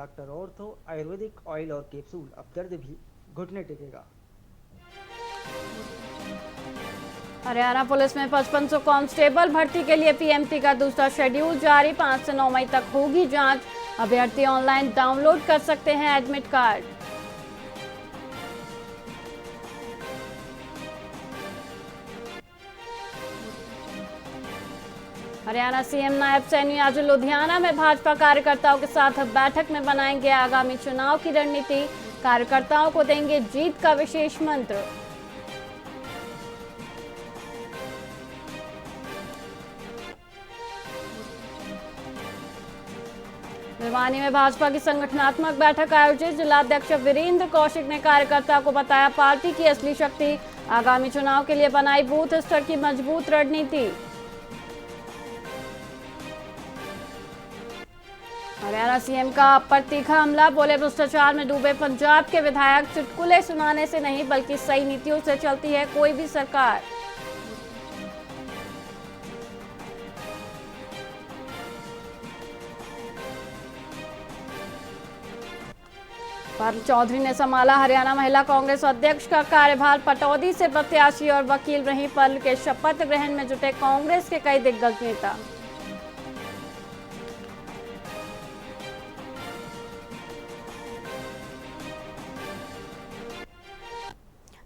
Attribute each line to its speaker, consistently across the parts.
Speaker 1: Doctor ortho Ayurvedic oil और capsule, अब दर्द भी घुटने टेकेगा।
Speaker 2: हरियाणा पुलिस में 5500 कांस्टेबल भर्ती के लिए पीएमटी का दूसरा शेड्यूल जारी। 5 से 9 मई तक होगी जांच। अभ्यर्थी ऑनलाइन डाउनलोड कर सकते हैं admit card. Haryana CM Nayab Saini आज लुधियाना में भाजपा कार्यकर्ताओं के साथ बैठक में बनाएंगे आगामी चुनाव की रणनीति। कार्यकर्ताओं को देंगे जीत का विशेष मंत्र। भिवानी में भाजपा की संगठनात्मक बैठक आयोजित। जिलाध्यक्ष वीरेंद्र कौशिक ने कार्यकर्ताओं को बताया पार्टी की असली शक्ति। आगामी चुनाव के लिए बनाई बूथ स्तर की मजबूत रणनीति। हरियाणा सीएम का पर तीखा हमला, बोले भ्रष्टाचार में डूबे पंजाब के विधायक चुटकुले सुनाने से नहीं बल्कि सही नीतियों से चलती है कोई भी सरकार। पारुल चौधरी ने संभाला हरियाणा महिला कांग्रेस अध्यक्ष का कार्यभार। पटौदी से प्रत्याशी और वकील रही पारुल के शपथ ग्रहण में जुटे कांग्रेस के कई दिग्गज नेता।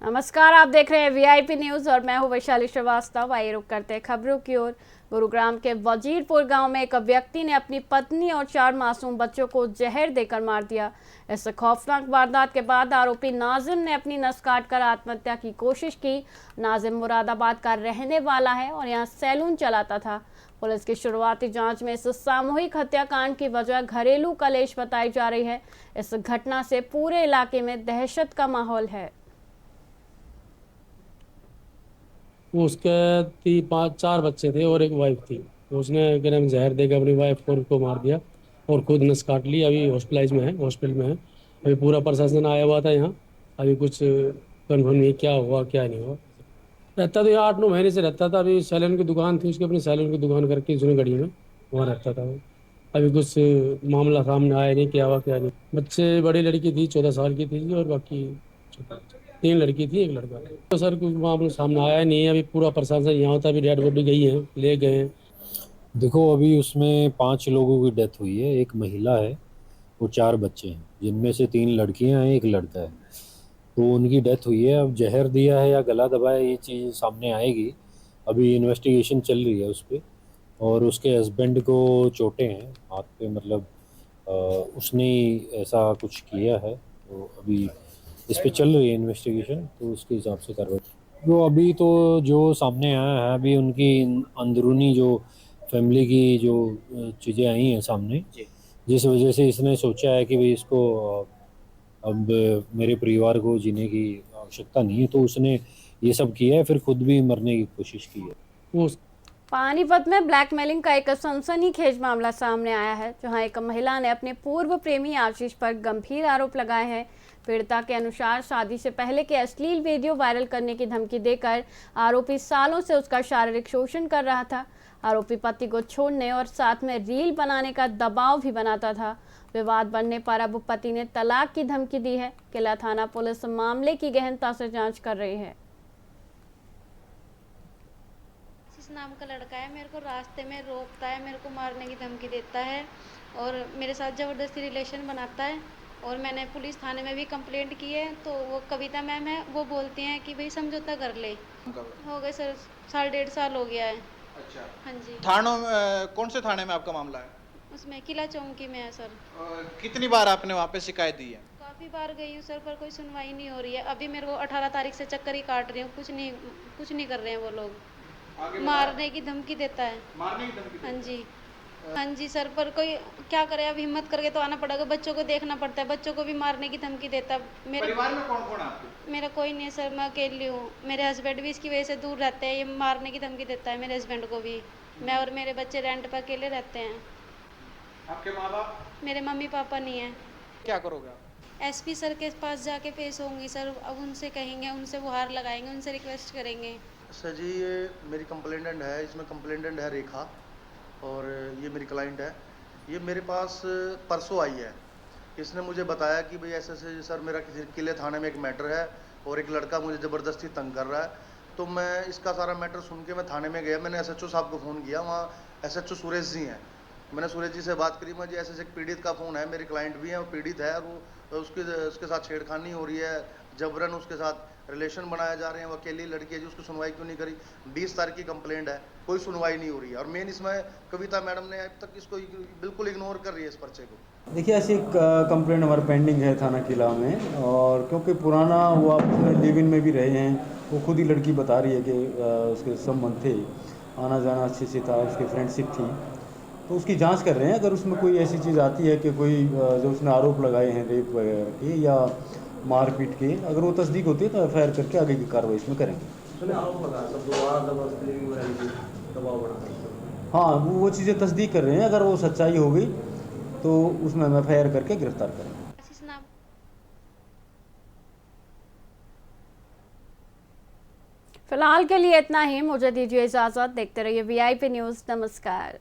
Speaker 2: नमस्कार, आप देख रहे हैं वीआईपी न्यूज और मैं हूं वैशाली श्रीवास्तव। आइए रुक करते हैं खबरों की ओर। गुरुग्राम के वजीरपुर गांव में एक व्यक्ति ने अपनी पत्नी और 4 मासूम बच्चों को जहर देकर मार दिया। इस खौफनाक वारदात के बाद आरोपी नाजिम ने अपनी नस काटकर आत्महत्या की कोशिश की। नाजिम मुरादाबाद का रहने वाला है और यहां सैलून चलाता था। पुलिस की शुरुआती जांच में इस सामूहिक हत्याकांड की वजह घरेलू कलेश बताई जा रही है। इस घटना से पूरे इलाके में दहशत का माहौल है।
Speaker 3: उसके 4 बच्चे थे और एक वाइफ थी। उसने गरम जहर देकर अपनी वाइफ को मार दिया और खुद नस काट ली। अभी हॉस्पिटल में है। अभी पूरा प्रशासन आया हुआ था यहाँ। अभी कुछ कन्फर्म नहीं क्या हुआ क्या नहीं हुआ। रहता तो यहाँ 8-9 महीने से रहता था। अभी सैलून की दुकान थी उसकी, अपनी सैलून की दुकान करके जूनगढ़ी में वहाँ रहता था वो। अभी कुछ मामला सामने आया नहीं, क्या हुआ क्या नहीं। बच्चे, बड़ी लड़की थी 14 साल की थी और बाकी 3 लड़की थी, 1 लड़का। तो सर कुछ मामला सामने आया नहीं है। अभी पूरा प्रशासन यहाँ होता, अभी डेड बॉडी गई है, ले गए हैं।
Speaker 4: देखो, अभी उसमें 5 लोगों की डेथ हुई है। एक महिला है और 4 बच्चे हैं, जिनमें से 3 लड़कियां हैं, 1 लड़का है। तो उनकी डेथ हुई है। अब जहर दिया है या गला दबाया, ये चीज़ सामने आएगी। अभी इन्वेस्टिगेशन चल रही है उस पर। और उसके हस्बैंड को चोटें हैं हाथ पे, मतलब उसने ही ऐसा कुछ किया है। तो अभी इस पे चल रही है इन्वेस्टिगेशन, तो उसके हिसाब से कार्रवाई। जो अभी तो जो सामने आया है, अभी उनकी अंदरूनी जो फैमिली की जो चीज़ें आई हैं सामने, जिस वजह से इसने सोचा है कि भाई इसको अब मेरे परिवार को जीने की आवश्यकता नहीं है, तो उसने ये सब किया है। फिर खुद भी मरने की कोशिश की है।
Speaker 3: वो
Speaker 2: पानीपत में ब्लैकमेलिंग का एक सनसनीखेज मामला सामने आया है, जहां एक महिला ने अपने पूर्व प्रेमी आशीष पर गंभीर आरोप लगाए हैं। पीड़िता के अनुसार शादी से पहले के अश्लील वीडियो वायरल करने की धमकी देकर आरोपी सालों से उसका शारीरिक शोषण कर रहा था। आरोपी पति को छोड़ने और साथ में रील बनाने का दबाव भी बनाता था। विवाद बढ़ने पर अब पति ने तलाक की धमकी दी है। किला थाना पुलिस मामले की गहनता से जांच कर रही है।
Speaker 5: इस नाम का लड़का है, मेरे को रास्ते में रोकता है, मेरे को मारने की धमकी देता है और मेरे साथ ज़बरदस्ती रिलेशन बनाता है। और मैंने पुलिस थाने में भी कंप्लेंट की है। तो वो कविता मैम है, वो बोलती हैं कि भाई समझौता कर ले। हो गए सर, 1.5 साल हो गया है।
Speaker 6: अच्छा,
Speaker 5: हाँ जी।
Speaker 6: थानों कौन से थाने में आपका मामला है?
Speaker 5: उसमें किला चौकी में है सर।
Speaker 6: कितनी बार आपने वहाँ पे शिकायत दी है?
Speaker 5: काफ़ी बार गई हूँ सर, पर कोई सुनवाई नहीं हो रही है। अभी मेरे को 18 तारीख से चक्कर ही काट रही हूँ, कुछ नहीं कर रहे हैं वो लोग। मारने की धमकी देता है।
Speaker 6: मारने की धमकी?
Speaker 5: हाँ जी, हाँ जी सर, पर कोई क्या करे, अब हिम्मत करके तो आना पड़ेगा। बच्चों को देखना पड़ता है, बच्चों को भी मारने की धमकी देता है। मेरे
Speaker 6: परिवार में कौन कौन है आपके?
Speaker 5: मेरा कोई नहीं है सर, मैं अकेली हूँ। मेरे हस्बैंड भी इसकी वजह से दूर रहते हैं। ये मारने की धमकी देता है मेरे हस्बैंड को भी। मैं और मेरे बच्चे रेंट पर अकेले रहते हैं।
Speaker 6: आपके माँ बाप?
Speaker 5: मेरे मम्मी पापा नहीं है।
Speaker 6: क्या करोगे आप?
Speaker 5: एसपी सर के पास जाके पेश होंगी सर। अब उनसे कहेंगे, उनसे गुहार लगाएंगे, उनसे रिक्वेस्ट करेंगे।
Speaker 7: सर जी, ये मेरी कंप्लेंटेंट है। इसमें कंप्लेंटेंट है रेखा और ये मेरी क्लाइंट है। ये मेरे पास परसों आई है इसने मुझे बताया कि भाई ऐसे ऐसे सर मेरा किसी किले थाने में एक मैटर है और एक लड़का मुझे ज़बरदस्ती तंग कर रहा है। तो मैं इसका सारा मैटर सुन के मैं थाने में गया, मैंने एसएचओ साहब को फ़ोन किया, वहाँ एसएचओ सुरेश जी हैं। मैंने सुरेश जी से बात करी, मुझे ऐसे एक पीड़ित का फ़ोन है, मेरी क्लाइंट भी है, वो पीड़ित है, वो उसके साथ छेड़खानी हो रही है, जबरन उसके साथ रिलेशन बनाया जा रहे हैं, वो अकेली लड़की है जी, उसकी सुनवाई क्यों नहीं करी। 20 तारीख की कंप्लेंट है, कोई सुनवाई नहीं हो रही है। और मेन इसमें कविता मैडम ने अब तक इसको बिल्कुल इग्नोर कर रही है इस पर्चे को।
Speaker 8: देखिए ऐसी एक कंप्लेंट हमारे पेंडिंग है थाना किला में, और क्योंकि पुराना वो आप लिव इन में भी रहे हैं, वो खुद ही लड़की बता रही है कि उसके संबंध थे, आना जाना अच्छे से था, उसकी फ्रेंडशिप थी। तो उसकी जांच कर रहे हैं, अगर उसमें कोई ऐसी चीज़ आती है कि कोई जो उसने आरोप लगाए हैं रेप वगैरह के या मारपीट के, अगर वो तस्दीक होती है तो एफआईआर करके आगे की कार्रवाई इसमें करेंगे। हाँ, वो चीज़ें तस्दीक कर रहे हैं, अगर वो सच्चाई हो गई तो उसमें हम एफआईआर करके गिरफ्तार करेंगे।
Speaker 5: आशीष नाम
Speaker 2: फिलहाल के लिए इतना ही, मुझे दीजिए इजाजत। देखते रहिए वीआईपी न्यूज़। नमस्कार।